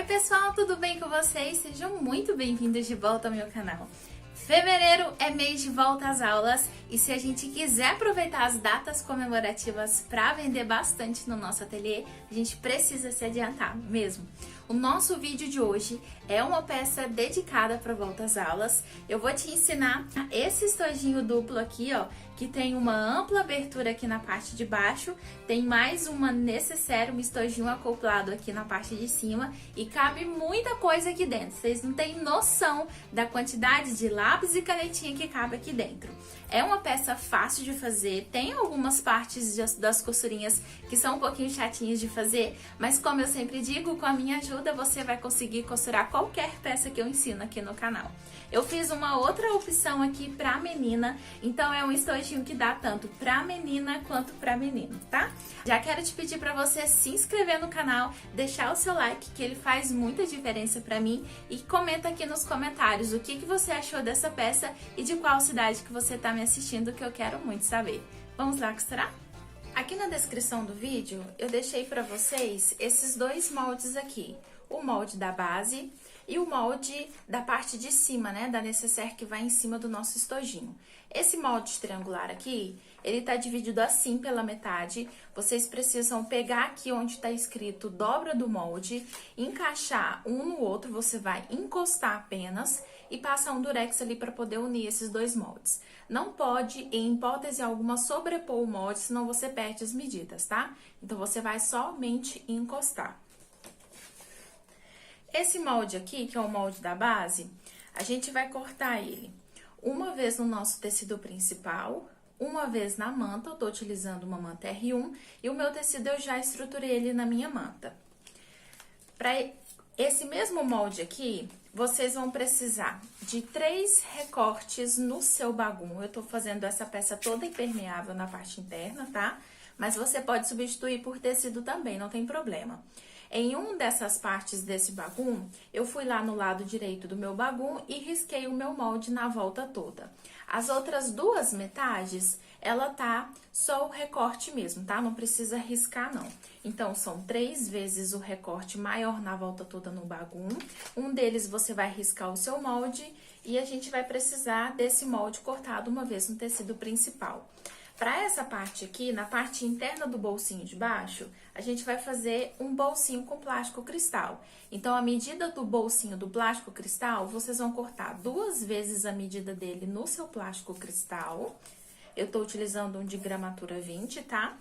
Oi pessoal, tudo bem com vocês? Sejam muito bem-vindos de volta ao meu canal. Fevereiro é mês de volta às aulas e se a gente quiser aproveitar as datas comemorativas para vender bastante no nosso ateliê, a gente precisa se adiantar mesmo. O nosso vídeo de hoje é uma peça dedicada para volta às aulas. Eu vou te ensinar esse estojinho duplo aqui, ó, que tem uma ampla abertura aqui na parte de baixo, tem mais uma necessaire, um estojinho acoplado aqui na parte de cima e cabe muita coisa aqui dentro. Vocês não têm noção da quantidade de lápis e canetinha que cabe aqui dentro. É uma peça fácil de fazer, tem algumas partes das costurinhas que são um pouquinho chatinhas de fazer, mas como eu sempre digo, com a minha ajuda você vai conseguir costurar qualquer peça que eu ensino aqui no canal. Eu fiz uma outra opção aqui pra menina, então é um estojinho que dá tanto pra menina quanto pra menino, tá? Já quero te pedir pra você se inscrever no canal, deixar o seu like, que ele faz muita diferença pra mim, e comenta aqui nos comentários o que você achou dessa peça e de qual cidade que você tá me assistindo, que eu quero muito saber. Vamos lá costurar? Aqui na descrição do vídeo eu deixei pra vocês esses dois moldes aqui, o molde da base e o molde da parte de cima, né, da necessaire que vai em cima do nosso estojinho. Esse molde triangular aqui, ele tá dividido assim pela metade. Vocês precisam pegar aqui onde tá escrito dobra do molde, encaixar um no outro, você vai encostar apenas e passar um durex ali para poder unir esses dois moldes. Não pode, em hipótese alguma, sobrepor o molde, senão você perde as medidas, tá? Então, você vai somente encostar. Esse molde aqui, que é o molde da base, a gente vai cortar ele uma vez no nosso tecido principal, uma vez na manta. Eu tô utilizando uma manta R1 e o meu tecido eu já estruturei ele na minha manta. Para esse mesmo molde aqui, vocês vão precisar de 3 recortes no seu bagum. Eu tô fazendo essa peça toda impermeável na parte interna, tá? Mas você pode substituir por tecido também, não tem problema. Em uma dessas partes desse bagum, eu fui lá no lado direito do meu bagum e risquei o meu molde na volta toda. As outras duas metades, ela tá só o recorte mesmo, tá? Não precisa riscar, não. Então, são 3 vezes o recorte maior na volta toda no bagum. Um deles você vai riscar o seu molde e a gente vai precisar desse molde cortado uma vez no tecido principal. Para essa parte aqui, na parte interna do bolsinho de baixo, a gente vai fazer um bolsinho com plástico cristal. Então, a medida do bolsinho do plástico cristal, vocês vão cortar 2 vezes a medida dele no seu plástico cristal. Eu tô utilizando um de gramatura 20, tá?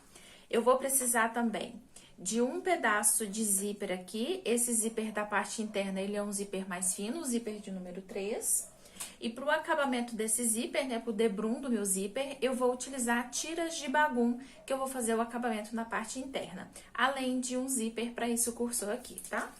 Eu vou precisar também de um pedaço de zíper aqui. Esse zíper da parte interna, ele é um zíper mais fino, o zíper de número 3. E para o acabamento desse zíper, né, pro debrum do meu zíper, eu vou utilizar tiras de bagum, que eu vou fazer o acabamento na parte interna. Além de um zíper para esse cursor aqui, tá?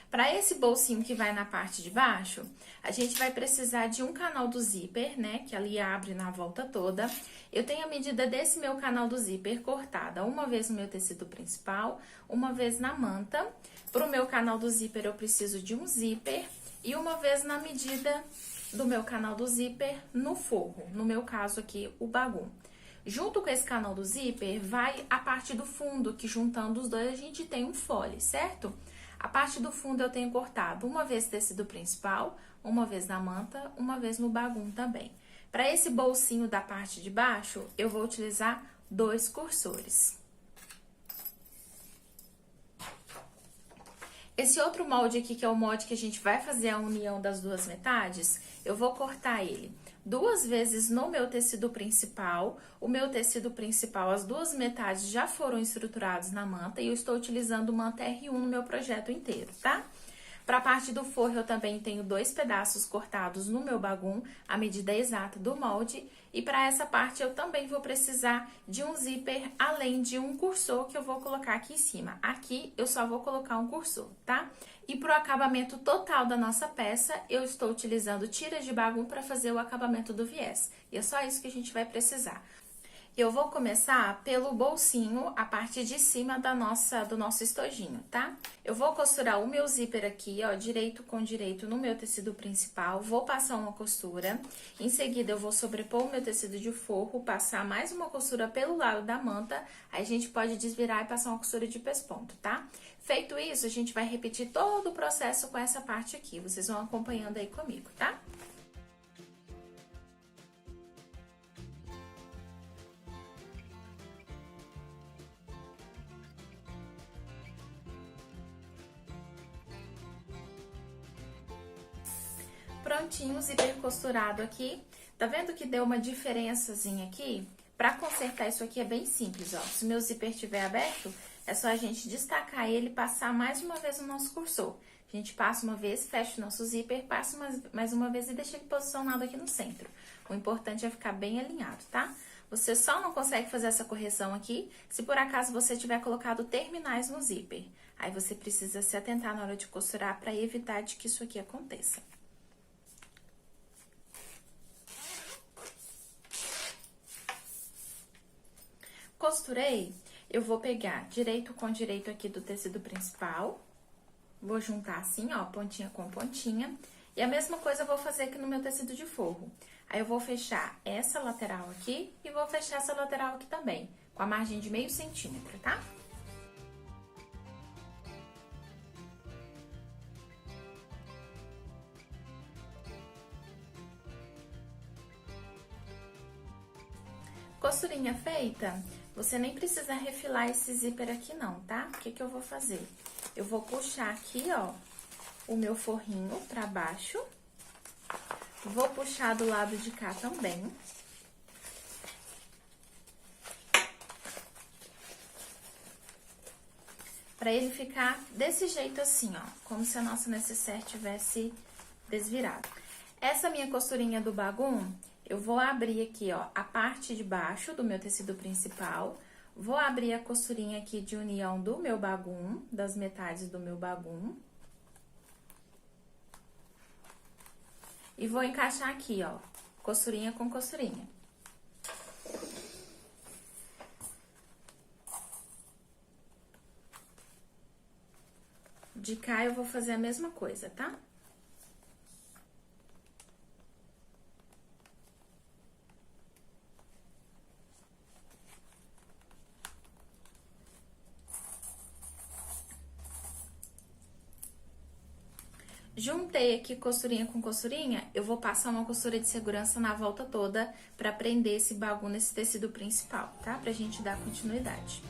Para esse bolsinho que vai na parte de baixo, a gente vai precisar de um canal do zíper, né, que ali abre na volta toda. Eu tenho a medida desse meu canal do zíper cortada uma vez no meu tecido principal, uma vez na manta. Para o meu canal do zíper, eu preciso de um zíper e uma vez na medida do meu canal do zíper no forro, no meu caso aqui, o bagum. Junto com esse canal do zíper, vai a parte do fundo, que juntando os dois a gente tem um fole, certo? A parte do fundo eu tenho cortado uma vez tecido principal, uma vez na manta, uma vez no bagum também. Para esse bolsinho da parte de baixo, eu vou utilizar 2 cursores. Esse outro molde aqui, que é o molde que a gente vai fazer a união das duas metades, eu vou cortar ele 2 vezes no meu tecido principal. O meu tecido principal, as 2 metades já foram estruturadas na manta e eu estou utilizando manta R1 no meu projeto inteiro, tá? Para a parte do forro, eu também tenho 2 pedaços cortados no meu bagum, a medida exata do molde. E para essa parte, eu também vou precisar de um zíper, além de um cursor que eu vou colocar aqui em cima. Aqui, eu só vou colocar um cursor, tá? E para o acabamento total da nossa peça, eu estou utilizando tiras de bagum para fazer o acabamento do viés. E é só isso que a gente vai precisar. Eu vou começar pelo bolsinho, a parte de cima do nosso estojinho, tá? Eu vou costurar o meu zíper aqui, ó, direito com direito no meu tecido principal, vou passar uma costura, em seguida eu vou sobrepor o meu tecido de forro, passar mais uma costura pelo lado da manta, aí a gente pode desvirar e passar uma costura de pesponto, tá? Feito isso, a gente vai repetir todo o processo com essa parte aqui, vocês vão acompanhando aí comigo, tá? Prontinho, o zíper costurado aqui. Tá vendo que deu uma diferençazinha aqui? Pra consertar isso aqui é bem simples, ó. Se o meu zíper estiver aberto, é só a gente destacar ele e passar mais uma vez o nosso cursor. A gente passa uma vez, fecha o nosso zíper, passa mais uma vez e deixa ele posicionado aqui no centro. O importante é ficar bem alinhado, tá? Você só não consegue fazer essa correção aqui se por acaso você tiver colocado terminais no zíper. Aí você precisa se atentar na hora de costurar para evitar de que isso aqui aconteça. Costurei, eu vou pegar direito com direito aqui do tecido principal, vou juntar assim, ó, pontinha com pontinha, e a mesma coisa eu vou fazer aqui no meu tecido de forro. Aí, eu vou fechar essa lateral aqui e vou fechar essa lateral aqui também, com a margem de meio centímetro, tá? Costurinha feita, você nem precisa refilar esse zíper aqui não, tá? O que que eu vou fazer? Eu vou puxar aqui, ó, o meu forrinho pra baixo. Vou puxar do lado de cá também. Pra ele ficar desse jeito assim, ó, como se a nossa necessaire tivesse desvirado. Essa minha costurinha do bagum, eu vou abrir aqui, ó, a parte de baixo do meu tecido principal, vou abrir a costurinha aqui de união do meu bagum, das metades do meu bagum. E vou encaixar aqui, ó, costurinha com costurinha. De cá eu vou fazer a mesma coisa, tá? Juntei aqui costurinha com costurinha, eu vou passar uma costura de segurança na volta toda pra prender esse bagulho nesse tecido principal, tá? Pra gente dar continuidade.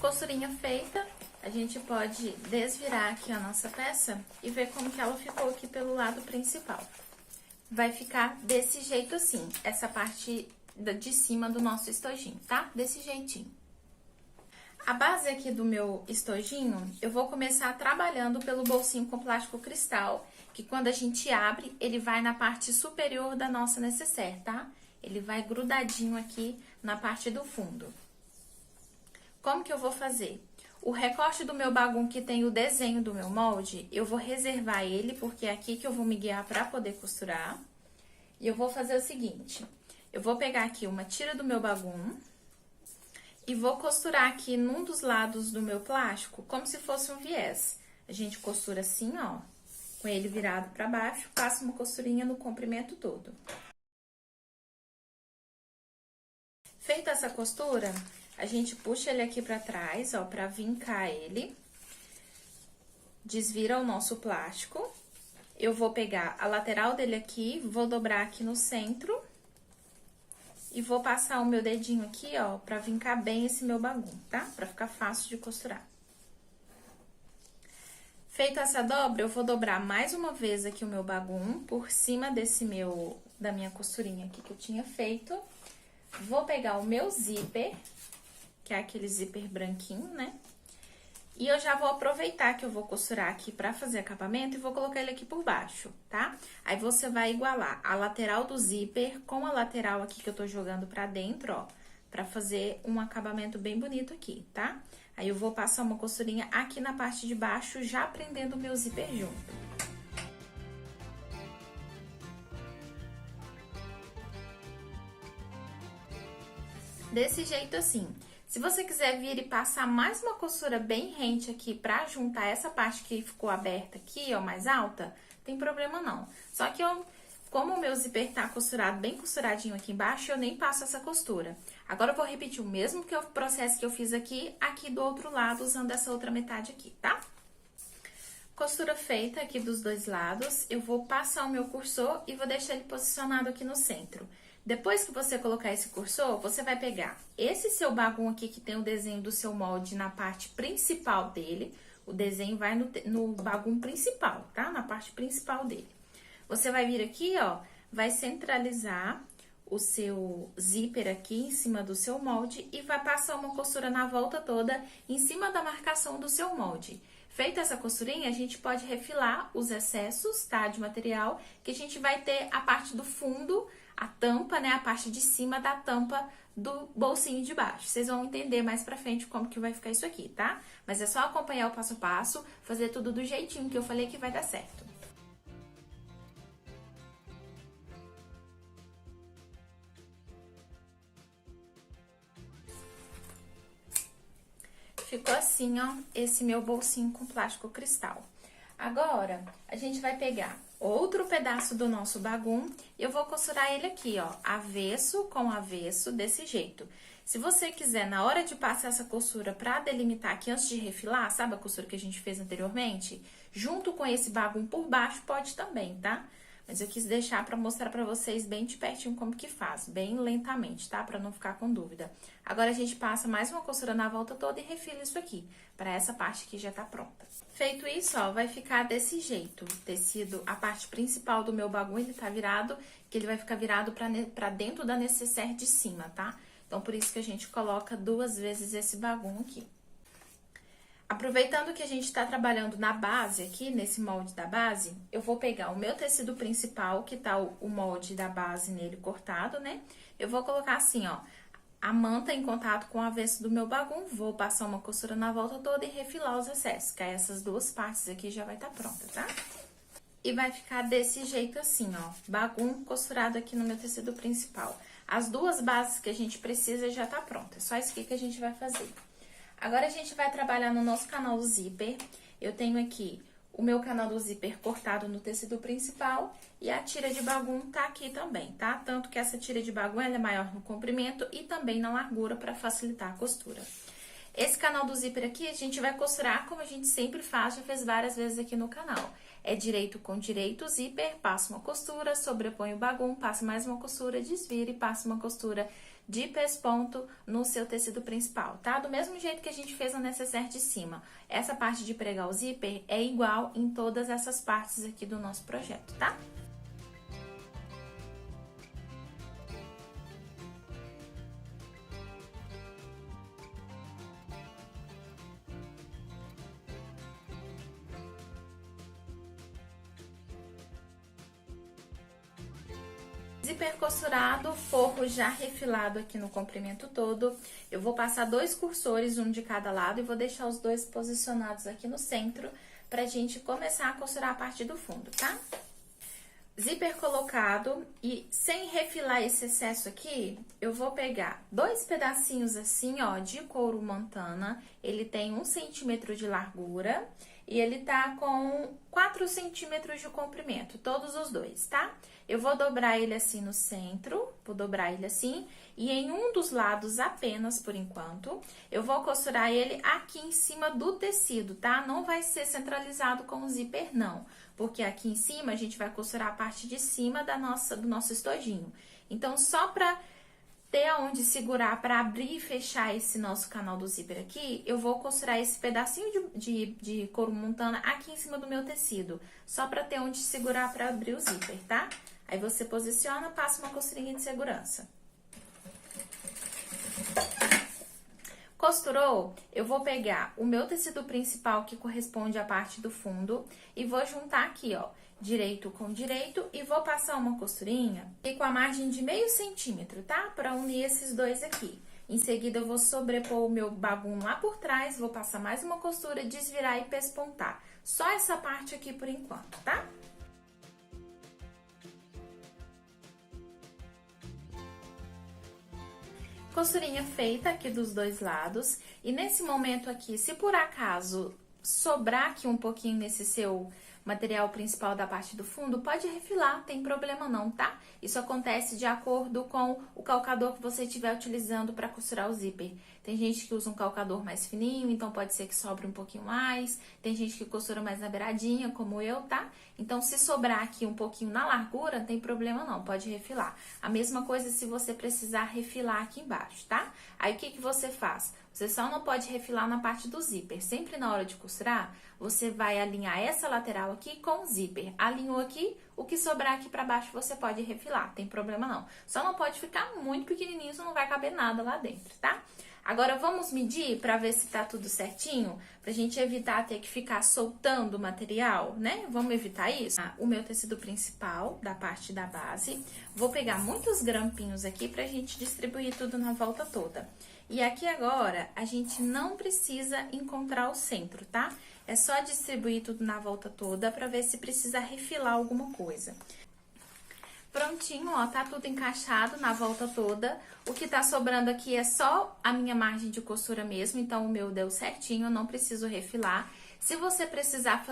Costurinha feita, a gente pode desvirar aqui a nossa peça e ver como que ela ficou aqui pelo lado principal. Vai ficar desse jeito assim, essa parte de cima do nosso estojinho, tá? Desse jeitinho. A base aqui do meu estojinho, eu vou começar trabalhando pelo bolsinho com plástico cristal, que quando a gente abre, ele vai na parte superior da nossa necessaire, tá? Ele vai grudadinho aqui na parte do fundo. Como que eu vou fazer? O recorte do meu bagum que tem o desenho do meu molde, eu vou reservar ele, porque é aqui que eu vou me guiar pra poder costurar. E eu vou fazer o seguinte, eu vou pegar aqui uma tira do meu bagum e vou costurar aqui num dos lados do meu plástico, como se fosse um viés. A gente costura assim, ó, com ele virado pra baixo, passa uma costurinha no comprimento todo. Feita essa costura, a gente puxa ele aqui pra trás, ó, pra vincar ele. Desvira o nosso plástico. Eu vou pegar a lateral dele aqui, vou dobrar aqui no centro. E vou passar o meu dedinho aqui, ó, pra vincar bem esse meu bagum, tá? Pra ficar fácil de costurar. Feita essa dobra, eu vou dobrar mais uma vez aqui o meu bagum por cima da minha costurinha aqui que eu tinha feito. Vou pegar o meu zíper, que é aquele zíper branquinho, né? E eu já vou aproveitar que eu vou costurar aqui pra fazer acabamento e vou colocar ele aqui por baixo, tá? Aí, você vai igualar a lateral do zíper com a lateral aqui que eu tô jogando pra dentro, ó, pra fazer um acabamento bem bonito aqui, tá? Aí eu vou passar uma costurinha aqui na parte de baixo, já prendendo o meu zíper junto. Desse jeito assim. Se você quiser vir e passar mais uma costura bem rente aqui pra juntar essa parte que ficou aberta aqui, ó, mais alta, tem problema não. Só que como o meu zíper tá costurado, bem costuradinho aqui embaixo, eu nem passo essa costura. Agora eu vou repetir o mesmo processo que eu fiz aqui do outro lado, usando essa outra metade aqui, tá? Costura feita aqui dos dois lados, eu vou passar o meu cursor e vou deixar ele posicionado aqui no centro. Depois que você colocar esse cursor, você vai pegar esse seu bagum aqui que tem o desenho do seu molde na parte principal dele. O desenho vai no bagum principal, tá? Na parte principal dele. Você vai vir aqui, ó, vai centralizar o seu zíper aqui em cima do seu molde e vai passar uma costura na volta toda em cima da marcação do seu molde. Feita essa costurinha, a gente pode refilar os excessos, tá, de material, que a gente vai ter a parte do fundo, a tampa, né, a parte de cima da tampa do bolsinho de baixo. Vocês vão entender mais pra frente como que vai ficar isso aqui, tá? Mas é só acompanhar o passo a passo, fazer tudo do jeitinho que eu falei que vai dar certo. Ficou assim, ó, esse meu bolsinho com plástico cristal. Agora, a gente vai pegar outro pedaço do nosso bagum e eu vou costurar ele aqui, ó, avesso com avesso, desse jeito. Se você quiser, na hora de passar essa costura pra delimitar aqui antes de refilar, sabe a costura que a gente fez anteriormente? Junto com esse bagum por baixo, pode também, tá? Mas eu quis deixar pra mostrar pra vocês bem de pertinho como que faz, bem lentamente, tá? Pra não ficar com dúvida. Agora, a gente passa mais uma costura na volta toda e refila isso aqui, pra essa parte que já tá pronta. Feito isso, ó, vai ficar desse jeito. O tecido, a parte principal do meu bagulho, ele tá virado, que ele vai ficar virado pra dentro da necessaire de cima, tá? Então, por isso que a gente coloca 2 vezes esse bagulho aqui. Aproveitando que a gente tá trabalhando na base aqui, nesse molde da base, eu vou pegar o meu tecido principal, que tá o molde da base nele cortado, né? Eu vou colocar assim, ó, a manta em contato com o avesso do meu bagum, vou passar uma costura na volta toda e refilar os excessos, que aí essas 2 partes aqui já vai estar pronta, tá? E vai ficar desse jeito assim, ó, bagum costurado aqui no meu tecido principal. As 2 bases que a gente precisa já tá pronta, é só isso aqui que a gente vai fazer. Agora, a gente vai trabalhar no nosso canal do zíper. Eu tenho aqui o meu canal do zíper cortado no tecido principal e a tira de bagum tá aqui também, tá? Tanto que essa tira de bagum ela é maior no comprimento e também na largura para facilitar a costura. Esse canal do zíper aqui a gente vai costurar como a gente sempre faz, já fez várias vezes aqui no canal. É direito com direito, zíper, passa uma costura, sobrepõe o bagum, passa mais uma costura, desvira e passa uma costura de pesponto no seu tecido principal, tá? Do mesmo jeito que a gente fez a necessaire de cima. Essa parte de pregar o zíper é igual em todas essas partes aqui do nosso projeto, tá? Zíper costurado, forro já refilado aqui no comprimento todo. Eu vou passar 2 cursores, um de cada lado, e vou deixar os 2 posicionados aqui no centro, pra gente começar a costurar a parte do fundo, tá? Zíper colocado e sem refilar esse excesso aqui, eu vou pegar 2 pedacinhos assim, ó, de couro montana. Ele tem 1 centímetro de largura e ele tá com 4 centímetros de comprimento, todos os 2, tá? Eu vou dobrar ele assim no centro, vou dobrar ele assim, e em um dos lados apenas, por enquanto, eu vou costurar ele aqui em cima do tecido, tá? Não vai ser centralizado com o zíper, não, porque aqui em cima a gente vai costurar a parte de cima do nosso estojinho. Então, só pra ter aonde segurar para abrir e fechar esse nosso canal do zíper aqui, eu vou costurar esse pedacinho de couro montana aqui em cima do meu tecido, só para ter onde segurar para abrir o zíper, tá? Aí você posiciona, passa uma costurinha de segurança. Costurou? Eu vou pegar o meu tecido principal, que corresponde à parte do fundo, e vou juntar aqui, ó, direito com direito, e vou passar uma costurinha e com a margem de meio centímetro, tá? Pra unir esses 2 aqui. Em seguida, eu vou sobrepor o meu bagum lá por trás, vou passar mais uma costura, desvirar e pespontar. Só essa parte aqui por enquanto, tá? Costurinha feita aqui dos dois lados. E nesse momento aqui, se por acaso sobrar aqui um pouquinho nesse seu material principal da parte do fundo, pode refilar, tem problema não, tá? Isso acontece de acordo com o calcador que você estiver utilizando para costurar o zíper. Tem gente que usa um calcador mais fininho, então pode ser que sobre um pouquinho mais. Tem gente que costura mais na beiradinha, como eu, tá? Então, se sobrar aqui um pouquinho na largura, não tem problema não, pode refilar. A mesma coisa se você precisar refilar aqui embaixo, tá? Aí, o que que você faz? Você só não pode refilar na parte do zíper. Sempre na hora de costurar, você vai alinhar essa lateral aqui com o zíper. Alinhou aqui, o que sobrar aqui pra baixo você pode refilar, tem problema não. Só não pode ficar muito pequenininho, senão não vai caber nada lá dentro, tá? Agora, vamos medir pra ver se tá tudo certinho, pra gente evitar ter que ficar soltando o material, né? Vamos evitar isso? O meu tecido principal, da parte da base, vou pegar muitos grampinhos aqui pra gente distribuir tudo na volta toda. E aqui agora, a gente não precisa encontrar o centro, tá? É só distribuir tudo na volta toda pra ver se precisa refilar alguma coisa. Prontinho, ó, tá tudo encaixado na volta toda. O que tá sobrando aqui é só a minha margem de costura mesmo, então o meu deu certinho, eu não preciso refilar. Se você precisar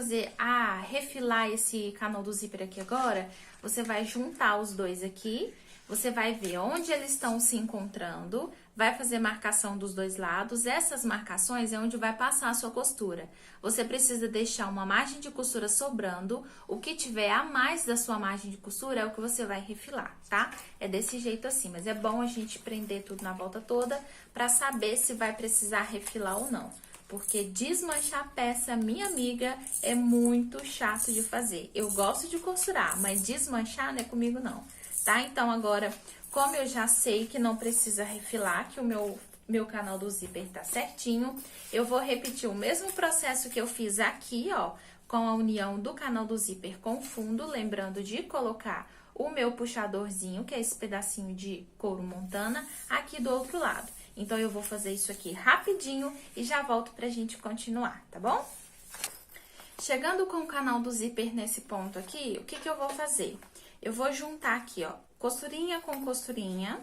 refilar esse canal do zíper aqui agora, você vai juntar os dois aqui, você vai ver onde eles estão se encontrando, vai fazer marcação dos dois lados. Essas marcações é onde vai passar a sua costura. Você precisa deixar uma margem de costura sobrando. O que tiver a mais da sua margem de costura é o que você vai refilar, tá? É desse jeito assim, mas é bom a gente prender tudo na volta toda pra saber se vai precisar refilar ou não. Porque desmanchar peça, minha amiga, é muito chato de fazer. Eu gosto de costurar, mas desmanchar não é comigo não, tá? Então, agora, como eu já sei que não precisa refilar, que o meu canal do zíper tá certinho, eu vou repetir o mesmo processo que eu fiz aqui, ó, com a união do canal do zíper com o fundo, lembrando de colocar o meu puxadorzinho, que é esse pedacinho de couro montana, aqui do outro lado. Então, eu vou fazer isso aqui rapidinho e já volto pra gente continuar, tá bom? Chegando com o canal do zíper nesse ponto aqui, o que que eu vou fazer? Eu vou juntar aqui, ó, costurinha com costurinha,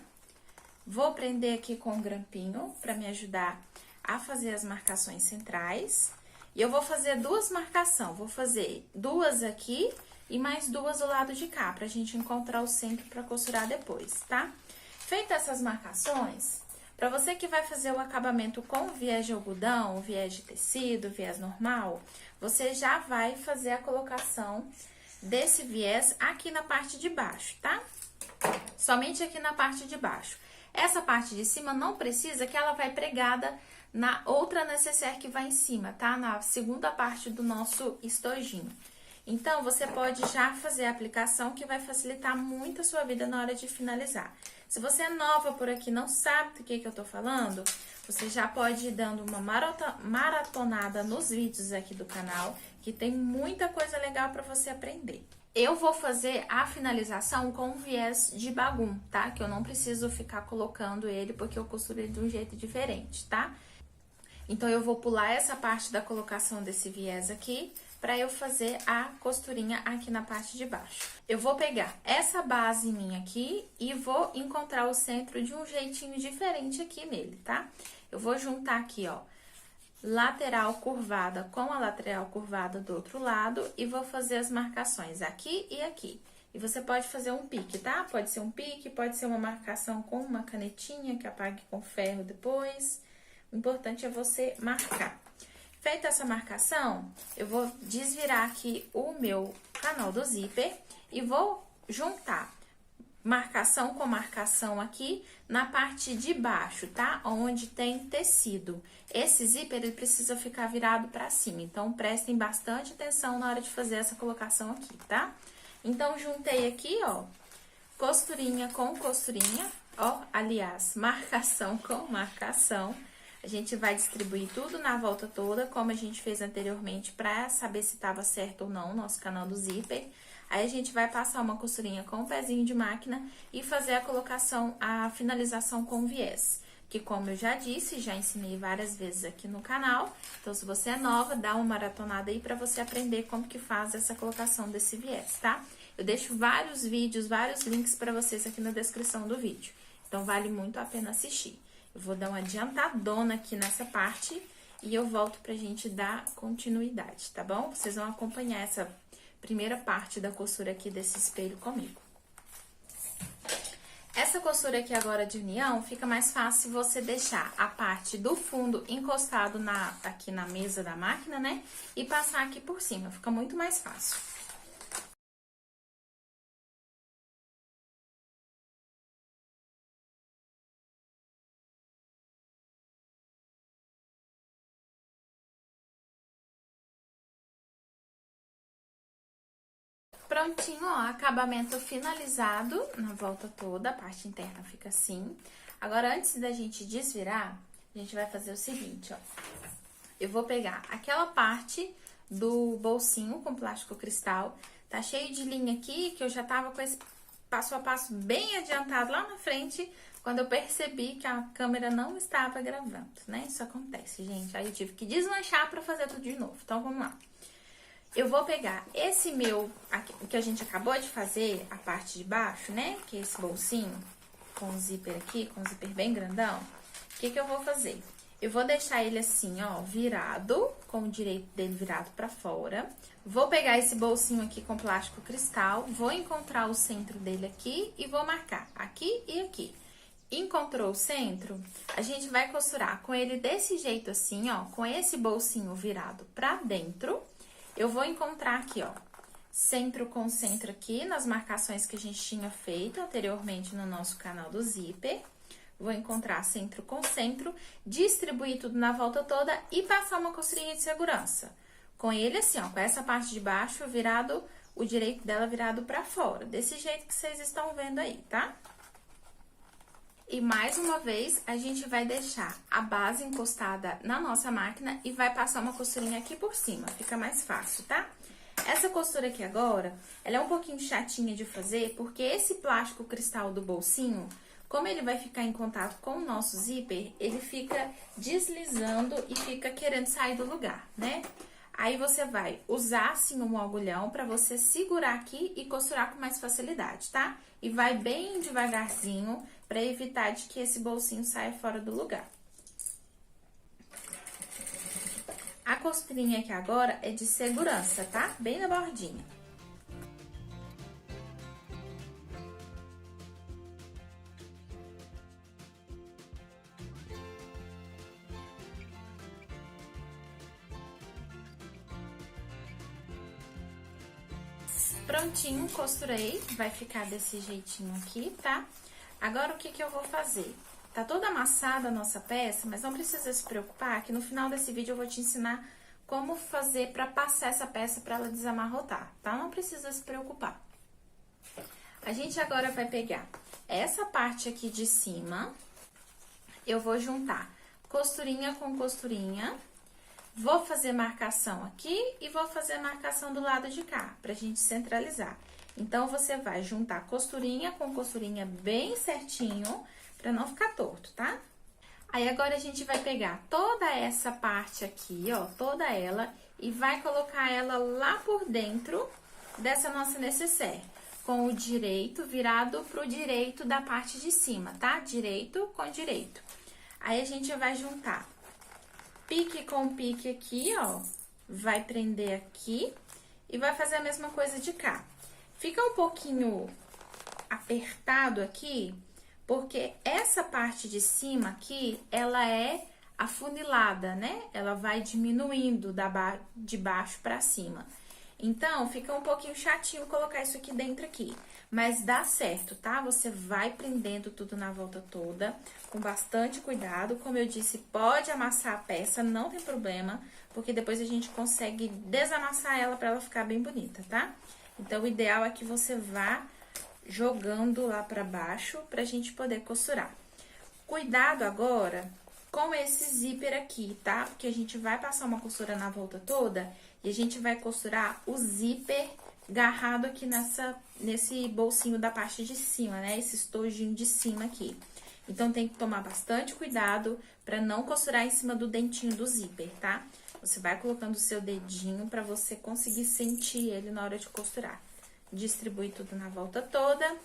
vou prender aqui com um grampinho pra me ajudar a fazer as marcações centrais. E eu vou fazer duas marcações, vou fazer duas aqui e mais duas do lado de cá, pra gente encontrar o centro pra costurar depois, tá? Feitas essas marcações, pra você que vai fazer o acabamento com viés de algodão, viés de tecido, viés normal, você já vai fazer a colocação desse viés aqui na parte de baixo, tá? Somente aqui na parte de baixo. Essa parte de cima não precisa, que ela vai pregada na outra necessaire que vai em cima, tá? Na segunda parte do nosso estojinho. Então, você pode já fazer a aplicação, que vai facilitar muito a sua vida na hora de finalizar. Se você é nova por aqui, não sabe do que eu tô falando, você já pode ir dando uma maratonada nos vídeos aqui do canal, que tem muita coisa legal pra você aprender. Eu vou fazer a finalização com viés de bagum, tá? Que eu não preciso ficar colocando ele, porque eu costuro ele de um jeito diferente, tá? Então, eu vou pular essa parte da colocação desse viés aqui, pra eu fazer a costurinha aqui na parte de baixo. Eu vou pegar essa base minha aqui e vou encontrar o centro de um jeitinho diferente aqui nele, tá? Eu vou juntar aqui, ó, lateral curvada com a lateral curvada do outro lado e vou fazer as marcações aqui e aqui. E você pode fazer um pique, tá? Pode ser um pique, pode ser uma marcação com uma canetinha que apague com ferro depois. O importante é você marcar. Feita essa marcação, eu vou desvirar aqui o meu canal do zíper e vou juntar marcação com marcação aqui na parte de baixo, tá? Onde tem tecido. Esse zíper, ele precisa ficar virado pra cima, então prestem bastante atenção na hora de fazer essa colocação aqui, tá? Então, juntei aqui, ó, costurinha com costurinha, ó, aliás, marcação com marcação. A gente vai distribuir tudo na volta toda, como a gente fez anteriormente, pra saber se tava certo ou não o nosso canal do zíper. Aí, a gente vai passar uma costurinha com o pezinho de máquina e fazer a colocação, a finalização com viés. que como eu já disse, já ensinei várias vezes aqui no canal. Então, se você é nova, dá uma maratonada aí pra você aprender como que faz essa colocação desse viés, tá? Eu deixo vários vídeos, vários links pra vocês aqui na descrição do vídeo. Então, vale muito a pena assistir. Eu vou dar uma adiantadona aqui nessa parte e eu volto pra gente dar continuidade, tá bom? Vocês vão acompanhar essa primeira parte da costura aqui desse espelho comigo. Essa costura aqui agora de união, fica mais fácil você deixar a parte do fundo encostado aqui na mesa da máquina, né? E passar aqui por cima, fica muito mais fácil. Prontinho, ó, acabamento finalizado na volta toda, a parte interna fica assim. Agora, antes da gente desvirar, a gente vai fazer o seguinte, ó. Eu vou pegar aquela parte do bolsinho com plástico cristal, tá cheio de linha aqui, que eu já tava com esse passo a passo bem adiantado lá na frente, quando eu percebi que a câmera não estava gravando, né? Isso acontece, gente. Aí eu tive que desmanchar pra fazer tudo de novo. Então, vamos lá. Eu vou pegar esse meu, o que a gente acabou de fazer, a parte de baixo, né? Que é esse bolsinho com o zíper aqui, com o zíper bem grandão. O que eu vou fazer? Eu vou deixar ele assim, ó, virado, com o direito dele virado pra fora. Vou pegar esse bolsinho aqui com plástico cristal, vou encontrar o centro dele aqui e vou marcar aqui e aqui. Encontrou o centro, a gente vai costurar com ele desse jeito assim, ó, com esse bolsinho virado pra dentro. Eu vou encontrar aqui, ó, centro com centro aqui, nas marcações que a gente tinha feito anteriormente no nosso canal do zíper. Vou encontrar centro com centro, distribuir tudo na volta toda e passar uma costurinha de segurança. Com ele assim, ó, com essa parte de baixo virado, o direito dela virado pra fora. Desse jeito que vocês estão vendo aí, tá? E mais uma vez, a gente vai deixar a base encostada na nossa máquina e vai passar uma costurinha aqui por cima, fica mais fácil, tá? Essa costura aqui agora, ela é um pouquinho chatinha de fazer, porque esse plástico cristal do bolsinho, como ele vai ficar em contato com o nosso zíper, ele fica deslizando e fica querendo sair do lugar, né? Aí, você vai usar, assim, um agulhão pra você segurar aqui e costurar com mais facilidade, tá? E vai bem devagarzinho pra evitar de que esse bolsinho saia fora do lugar. A costurinha aqui agora é de segurança, tá? Bem na bordinha. Prontinho, costurei, vai ficar desse jeitinho aqui, tá? Agora, o que eu vou fazer? Tá toda amassada a nossa peça, mas não precisa se preocupar, que no final desse vídeo eu vou te ensinar como fazer pra passar essa peça pra ela desamarrotar, tá? Não precisa se preocupar. A gente agora vai pegar essa parte aqui de cima, eu vou juntar costurinha com costurinha. Vou fazer marcação aqui e vou fazer marcação do lado de cá, pra gente centralizar. Então, você vai juntar costurinha com costurinha bem certinho, pra não ficar torto, tá? Aí, agora, a gente vai pegar toda essa parte aqui, ó, toda ela, e vai colocar ela lá por dentro dessa nossa nécessaire, com o direito virado pro direito da parte de cima, tá? Direito com direito. Aí, a gente vai juntar pique com pique aqui, ó, vai prender aqui e vai fazer a mesma coisa de cá. Fica um pouquinho apertado aqui, porque essa parte de cima aqui, ela é afunilada, né? Ela vai diminuindo de baixo pra cima. Então, fica um pouquinho chatinho colocar isso aqui dentro aqui. Mas dá certo, tá? Você vai prendendo tudo na volta toda, com bastante cuidado. Como eu disse, pode amassar a peça, não tem problema, porque depois a gente consegue desamassar ela pra ela ficar bem bonita, tá? Então, o ideal é que você vá jogando lá pra baixo pra gente poder costurar. Cuidado agora com esse zíper aqui, tá? Porque a gente vai passar uma costura na volta toda e a gente vai costurar o zíper agarrado aqui nesse bolsinho da parte de cima, né? Esse estojinho de cima aqui. Então, tem que tomar bastante cuidado pra não costurar em cima do dentinho do zíper, tá? Você vai colocando o seu dedinho pra você conseguir sentir ele na hora de costurar. Distribui tudo na volta toda.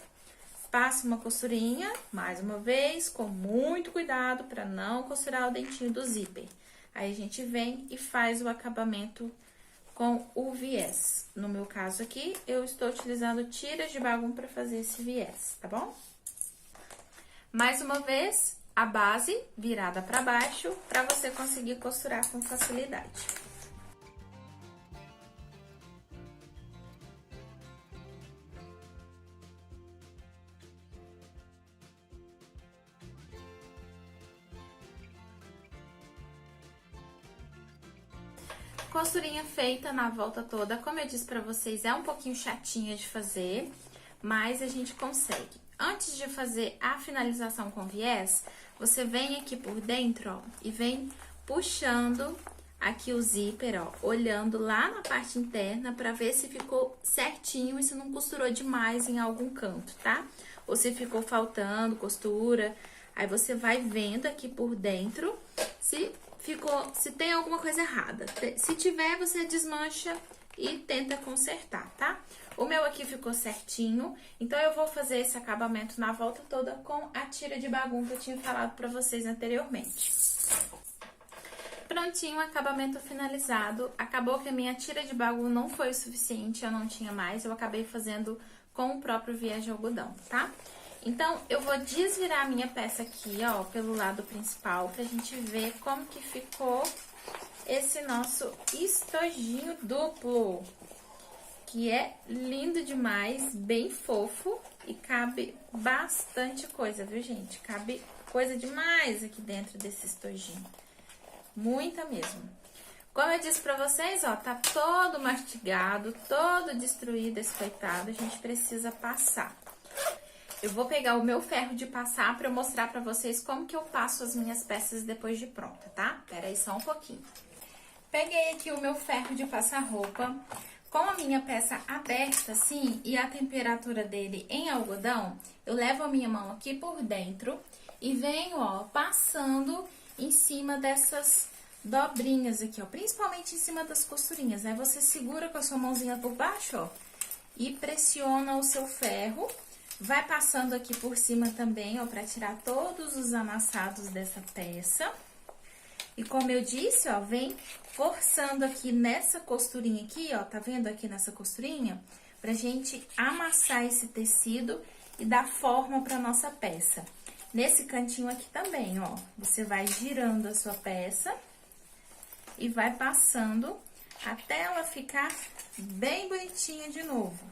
Passa uma costurinha, mais uma vez, com muito cuidado pra não costurar o dentinho do zíper. Aí, a gente vem e faz o acabamento com o viés. No meu caso aqui, eu estou utilizando tiras de bagum para fazer esse viés, tá bom? Mais uma vez, a base virada para baixo, para você conseguir costurar com facilidade. Costurinha feita na volta toda, como eu disse pra vocês, é um pouquinho chatinha de fazer, mas a gente consegue. Antes de fazer a finalização com viés, você vem aqui por dentro, ó, e vem puxando aqui o zíper, ó, olhando lá na parte interna pra ver se ficou certinho e se não costurou demais em algum canto, tá? Ou se ficou faltando costura, aí você vai vendo aqui por dentro se tem alguma coisa errada. Se tiver, você desmancha e tenta consertar, tá? O meu aqui ficou certinho, então eu vou fazer esse acabamento na volta toda com a tira de bagum que eu tinha falado pra vocês anteriormente. Prontinho, acabamento finalizado. Acabou que a minha tira de bagum não foi o suficiente, eu não tinha mais, eu acabei fazendo com o próprio viés de algodão, tá? Então, eu vou desvirar a minha peça aqui, ó, pelo lado principal, pra gente ver como que ficou esse nosso estojinho duplo, que é lindo demais, bem fofo e cabe bastante coisa, viu, gente? Cabe coisa demais aqui dentro desse estojinho, muita mesmo. Como eu disse pra vocês, ó, tá todo mastigado, todo destruído esse coitado, a gente precisa passar. Eu vou pegar o meu ferro de passar pra eu mostrar pra vocês como que eu passo as minhas peças depois de pronta, tá? Pera aí só um pouquinho. Peguei aqui o meu ferro de passar roupa, com a minha peça aberta assim e a temperatura dele em algodão, eu levo a minha mão aqui por dentro e venho, ó, passando em cima dessas dobrinhas aqui, ó, principalmente em cima das costurinhas. Aí você segura com a sua mãozinha por baixo, ó, e pressiona o seu ferro. Vai passando aqui por cima também, ó, pra tirar todos os amassados dessa peça. E como eu disse, ó, vem forçando aqui nessa costurinha aqui, ó, tá vendo aqui nessa costurinha? Pra gente amassar esse tecido e dar forma pra nossa peça. Nesse cantinho aqui também, ó, você vai girando a sua peça e vai passando até ela ficar bem bonitinha de novo.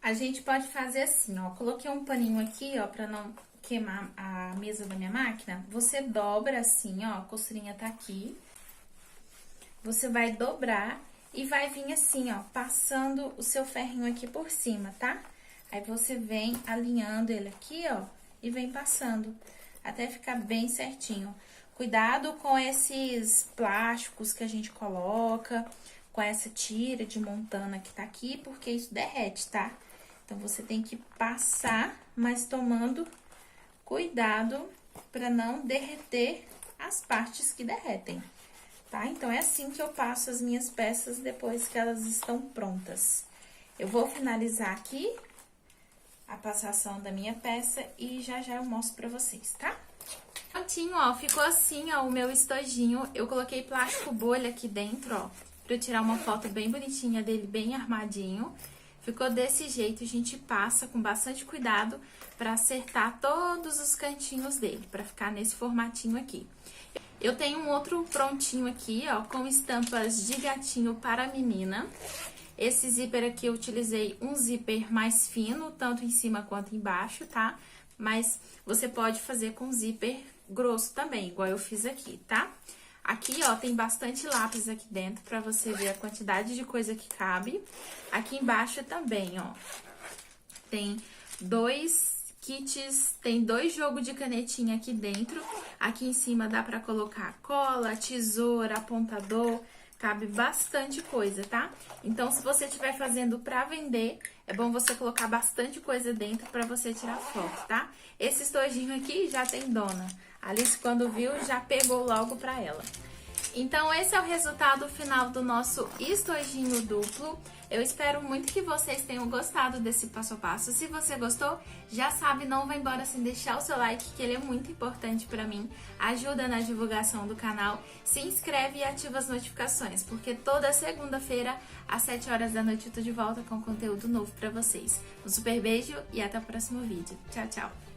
A gente pode fazer assim, ó, coloquei um paninho aqui, ó, pra não queimar a mesa da minha máquina. Você dobra assim, ó, a costurinha tá aqui. Você vai dobrar e vai vir assim, ó, passando o seu ferrinho aqui por cima, tá? Aí você vem alinhando ele aqui, ó, e vem passando até ficar bem certinho. Cuidado com esses plásticos que a gente coloca, com essa tira de montana que tá aqui, porque isso derrete, tá? Então, você tem que passar, mas tomando cuidado para não derreter as partes que derretem, tá? Então, é assim que eu passo as minhas peças depois que elas estão prontas. Eu vou finalizar aqui a passação da minha peça e já eu mostro pra vocês, tá? Prontinho, ó, ficou assim, ó, o meu estojinho. Eu coloquei plástico bolha aqui dentro, ó, pra eu tirar uma foto bem bonitinha dele, bem armadinho. Ficou desse jeito, a gente passa com bastante cuidado pra acertar todos os cantinhos dele, pra ficar nesse formatinho aqui. Eu tenho um outro prontinho aqui, ó, com estampas de gatinho para menina. Esse zíper aqui eu utilizei um zíper mais fino, tanto em cima quanto embaixo, tá? Mas você pode fazer com zíper grosso também, igual eu fiz aqui, tá? Aqui, ó, tem bastante lápis aqui dentro pra você ver a quantidade de coisa que cabe. Aqui embaixo também, ó, tem 2 kits, tem 2 jogos de canetinha aqui dentro. Aqui em cima dá pra colocar cola, tesoura, apontador, cabe bastante coisa, tá? Então, se você estiver fazendo pra vender, é bom você colocar bastante coisa dentro pra você tirar foto, tá? Esse estojinho aqui já tem dona. A Alice, quando viu, já pegou logo pra ela. Então, esse é o resultado final do nosso estojinho duplo. Eu espero muito que vocês tenham gostado desse passo a passo. Se você gostou, já sabe, não vai embora sem deixar o seu like, que ele é muito importante pra mim. Ajuda na divulgação do canal. Se inscreve e ativa as notificações, porque toda segunda-feira, às 7 horas da noite, eu tô de volta com conteúdo novo pra vocês. Um super beijo e até o próximo vídeo. Tchau, tchau!